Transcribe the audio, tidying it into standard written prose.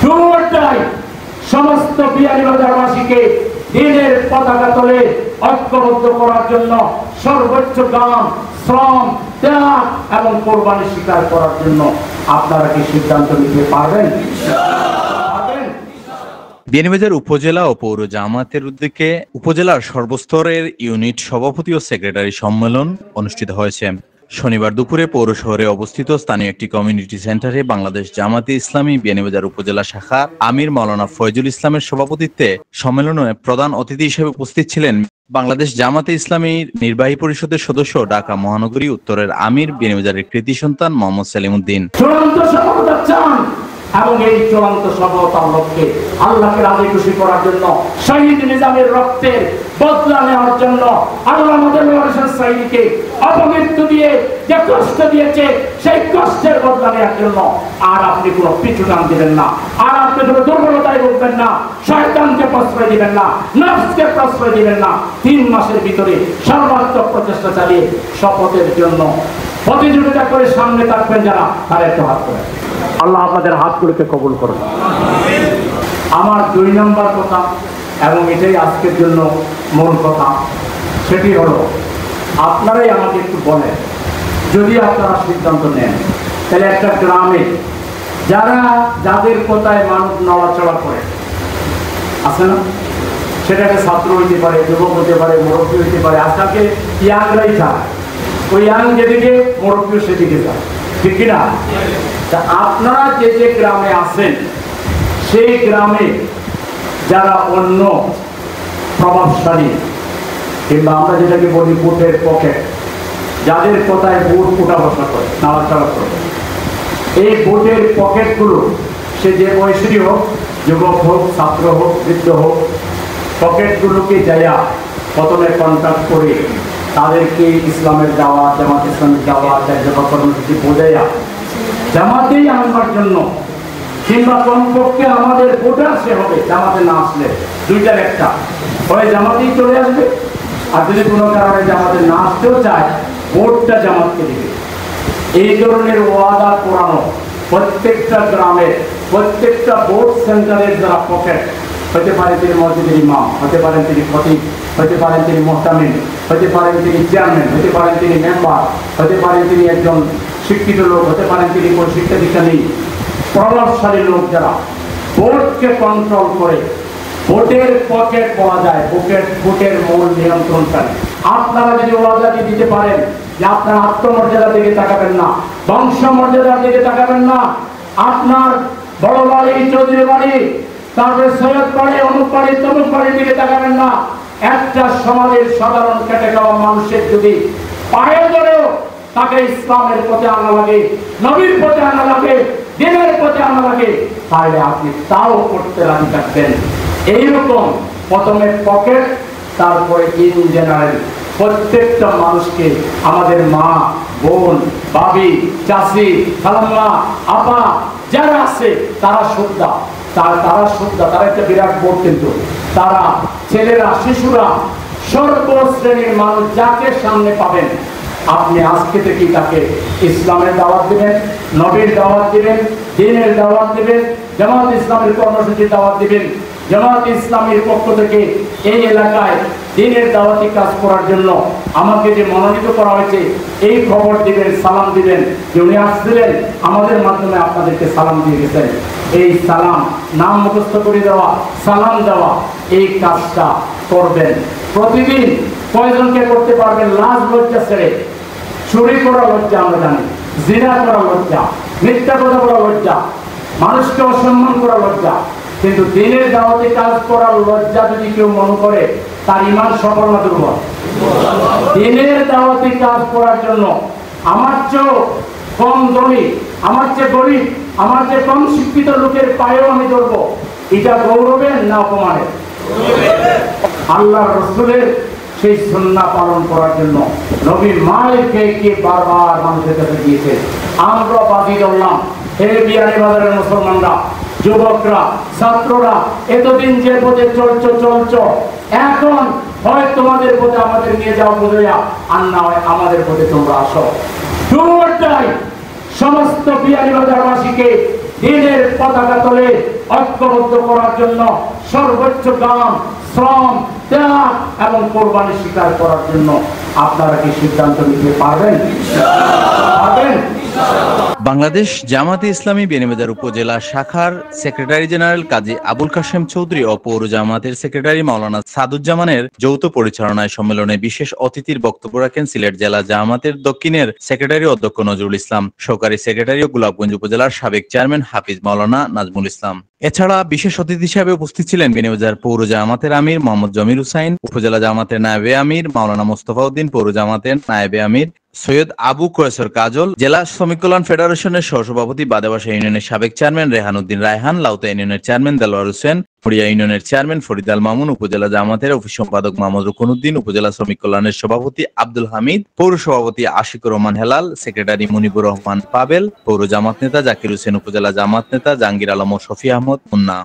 দুটাই সমস্ত বিয়ানীবাজারবাসীকে দিনের পতাকা তলে ঐক্যবদ্ধ করার জন্য সর্বোচ্চ গান, শ্রম, ত্যাগ এবং কোরবানি স্বীকার করার জন্য আপনারা কি সিদ্ধান্ত নিতে পারবেন? বিয়ানীবাজার উপজেলা ও পৌর জামায়াতের উদ্যোগে উপজেলার সর্বস্তরের ইউনিট সভাপতি ও সেক্রেটারি সম্মেলন অনুষ্ঠিত হয়েছে। শনিবার দুপুরে পৌর শহরে অবস্থিত স্থানীয় একটি কমিউনিটি সেন্টারে বাংলাদেশ জামায়াতে ইসলামী বিয়ানীবাজার উপজেলা শাখা আমির মাওলানা ফয়জুল ইসলামের সভাপতিত্বে সম্মেলনে প্রধান অতিথি হিসেবে উপস্থিত ছিলেন বাংলাদেশ জামায়াতে ইসলামীর নির্বাহী পরিষদের সদস্য, ঢাকা মহানগরী উত্তরের আমির, বিয়ানীবাজারের কৃতি সন্তান মোহাম্মদ সেলিমউদ্দিন। এবং এই চূড়ান্ত সফলতার লক্ষ্যে আল্লাহকে রাজি খুশি করার জন্য, শহীদ নিজামের রক্তের বদলা নেওয়ার জন্য, আল্লাহ আমাদের শহীদকে অপমৃত্যু দিয়ে যে কষ্ট দিয়েছে সেই কষ্টের বদলা নেওয়ার জন্য আর আপনি কোনো পিছু টান দিবেন না, আর আপনি কোনো দুর্বলতায় ভুগবেন না, শয়তানকে প্রশ্রয় দিবেন না, নফসকে প্রশ্রয় দিবেন না। 3 মাসের ভিতরে সর্বাত্মক প্রচেষ্টা চালিয়ে শপথের জন্য প্রতিযোগিতা করে সামনে থাকবেন যারা, তারা একটু হাত করে। আল্লাহ আপনাদের হাতগুলোকে কবুল করুন। আমার 2 নম্বর কথা, এবং এটাই আজকের জন্য মূল কথা, সেটি হলো আপনারাই আমাকে একটু বলেন, যদি আপনারা সিদ্ধান্ত নেন তাহলে একটা গ্রামে যাদের কোথায় মানুষ নড়াচড়া করে আছে না, সেটাকে ছাত্র হইতে পারে, যুবক হতে পারে, মুরব্বী হইতে পারে, আজকে ইয়াংরাই যায়, ওই ইয়াং যেদিকে মুরব্বী সেদিকে যায়, ঠিক কিনা? তা আপনারা যে যে গ্রামে আছেন সেই গ্রামে যারা অন্য প্রভাবশালী কিংবা আমরা যেটাকে বলি বুটের পকেট, যাদের কোথায় বুট উঠা বসা করে, নাড়াচাড়া করে, এই বুটের পকেটগুলো সে যে বয়সী হোক, যুবক হোক, ছাত্র হোক, বৃদ্ধ হোক, পকেটগুলোকে যাইয়া প্রথমে কন্ট্যাক্ট করে তাদেরকে ইসলামের দাওয়াত, জামাত ইসলামের দাওয়াত, কর্মসূচি বোঝাইয়া জামাতেই আনবার জন্য, কিংবা কমপক্ষে আমাদের ভোটার সে হবে, জামাতে না আসলে 2টার একটা, হয় জামাতেই চলে আসবে, আর যদি কোনো কারণে জামাতে না আসতেও চায় ভোটটা জামাতকে দিবে। এই ধরনের ওয়াদা করানো প্রত্যেকটা গ্রামে, প্রত্যেকটা ভোট সেন্টারের যারা পকেট, হতে পারে তিনি মসজিদের ইমাম, হতে পারেন তিনি খতিব, হতে পারেন তিনি মুহতামিম, হতে পারেন তিনি চেয়ারম্যান, হতে পারেন তিনি মেম্বার, হতে পারেন তিনি একজন শিক্ষিত লোক, হতে পারেন তিনি কোনো শিক্ষা দীক্ষা নেই, প্রভাবশালী লোক যারা ভোটকে কন্ট্রোল করে, ভোটের পকেট বলা যায়, ভোটের মূল নিয়ন্ত্রণকারী। আপনারা যদি ওয়াদা দিতে পারেন যে আপনার আত্মমর্যাদার দিকে তাকাবেন না, বংশ মর্যাদার দিকে তাকাবেন না, আপনার বড় বাড়ি, চৌধুরী বাড়ি, তারপরে সৈয়দ বাড়ি, অমুক বাড়ি, তমুক বাড়ির দিকে তাকাবেন না, একটা সমাজের সাধারণ খেটে খাওয়া মানুষের যদি পায়ে ধরেও তাকে ইসলামের পথে আনা লাগে, নবীর পথে আনা লাগে, দিনের পথে আনা লাগে, তাহলে আপনি তাও করতে রাজি থাকবেন। এইরকম প্রথমে পকেট, তারপরে ইন জেনারেল প্রত্যেকটা মানুষকে, আমাদের মা, বোন, ভাবি, চাচি, খালাম্মা, আপা যারা আছে তারা শ্রদ্ধা, তারা একটা বিরাট বোর্ড, কিন্তু তারা ছেলেরা, শিশুরা, সর্বশ্রেণীর মানুষ যাকে সামনে পাবেন আপনি আজকে থেকেই তাকে ইসলামের দাওয়াত দিবেন, নবীর দাওয়াত দিবেন, দ্বীনের দাওয়াত দিবেন, জামাত ইসলামের কর্মসূচির দাওয়াত দিবেন। জামাত ইসলামের পক্ষ থেকে এই এলাকায় দ্বীনের দাওয়াতি কাজ করার জন্য আমাকে যে মনোনীত করা হয়েছে, এই খবর দিবেন, সালাম দিবেন যে উনি আসছিলেন, আমাদের মাধ্যমে আপনাদেরকে সালাম দিয়ে গেছেন। এই সালাম, নাম মুখস্থ করে দেওয়া, সালাম দেওয়া, এই কাজটা করবেন। প্রতিদিন কয়জনকে করতে পারবেন? লাজ লজ্জা ছেড়ে, চুরি করা লজ্জা আমরা জানি, জিনা করা লজ্জা, মিথ্যা কথা বলা লজ্জা, মানুষকে অসম্মান করা লজ্জা, কিন্তু দ্বীনের দাওয়াতি কাজ করার লজ্জা যদি কেউ মনে করে তার ঈমান সফল না দুর্বল। দ্বীনের দাওয়াতি কাজ করার জন্য আমার চেয়ে কম ধনী, আমার চেয়ে গরিব, আমার চেয়ে কম শিক্ষিত লোকের পায়েও আমি ধরবো, এটা গৌরবের না অপমানের? আল্লাহ রসুলের সেই সুন্নাহ পালন করার জন্য নবীর মায়েরকে বারবার মানুষের কাছে দিয়েছে। আমরা বাজি ধরলাম, হে বিয়ানীবাজারের মুসলমানরা, যুবকরা, ছাত্ররা, এতদিন যে পথে চলছ, এখন হয় তোমাদের পথে আমাদের নিয়ে যাও বুঝাইয়া, আর না হয় আমাদের পথে তোমরা আসো। দুটাই সমস্ত বিয়ানীবাজারবাসীকে দিনের পতাকা তলে ঐক্যবদ্ধ করার জন্য সর্বোচ্চ গান, শ্রম, ত্যাগ এবং কোরবানি স্বীকার করার জন্য আপনারা কি সিদ্ধান্ত নিতে পারবেন? বাংলাদেশ জামাতে ইসলামী বিয়ানীবাজার উপজেলা শাখার সেক্রেটারি জেনারেল কাজী আবুল কাশেম চৌধুরী ও পৌর জামাতের সেক্রেটারি মাওলানা সাদুজ্জামানের যৌথ পরিচালনায় সম্মেলনে বিশেষ অতিথির বক্তব্য রাখেন সিলেট জেলা জামাতের দক্ষিণের সেক্রেটারি অধ্যক্ষ নজরুল ইসলাম, সহকারী সেক্রেটারি ও গোলাপগঞ্জ উপজেলার সাবেক চেয়ারম্যান হাফিজ মাওলানা নাজমুল ইসলাম। এছাড়া বিশেষ অতিথি হিসেবে উপস্থিত ছিলেন বিয়ানীবাজার পৌর জামাতের আমির মোহাম্মদ জমির হুসাইন, উপজেলা জামাতের নায়েবে আমির মাওলানা মোস্তফা উদ্দিন, পৌর জামাতের নায়েবে আমির সৈয়দ আবু কয়েসর কাজল, জেলা শ্রমিক কল্যাণ ফেডারেশনের সহসভাপতি বাদেবাসা ইউনিয়নের সাবেক চেয়ারম্যান রেহান উদ্দিন রায়হান, লাউতা ইউনিয়নের চেয়ারম্যান দেলোয়ার হোসেন, মরিয়া ইউনিয়নের চেয়ারম্যান ফরিদ আল মামুন, উপজেলা জামাতের অফিস সম্পাদক মোহাম্মদ রুকনউদ্দিন, উপজেলা শ্রমিক কল্যাণের সভাপতি আব্দুল হামিদ, পৌর সভাপতি আশিকুর রহমান হেলাল, সেক্রেটারি মুনিবুর রহমান পাবেল, পৌর জামাত নেতা জাকির হোসেন, উপজেলা জামাত নেতা জাহাঙ্গীর আলম ও শফি আহমদ মুন্না।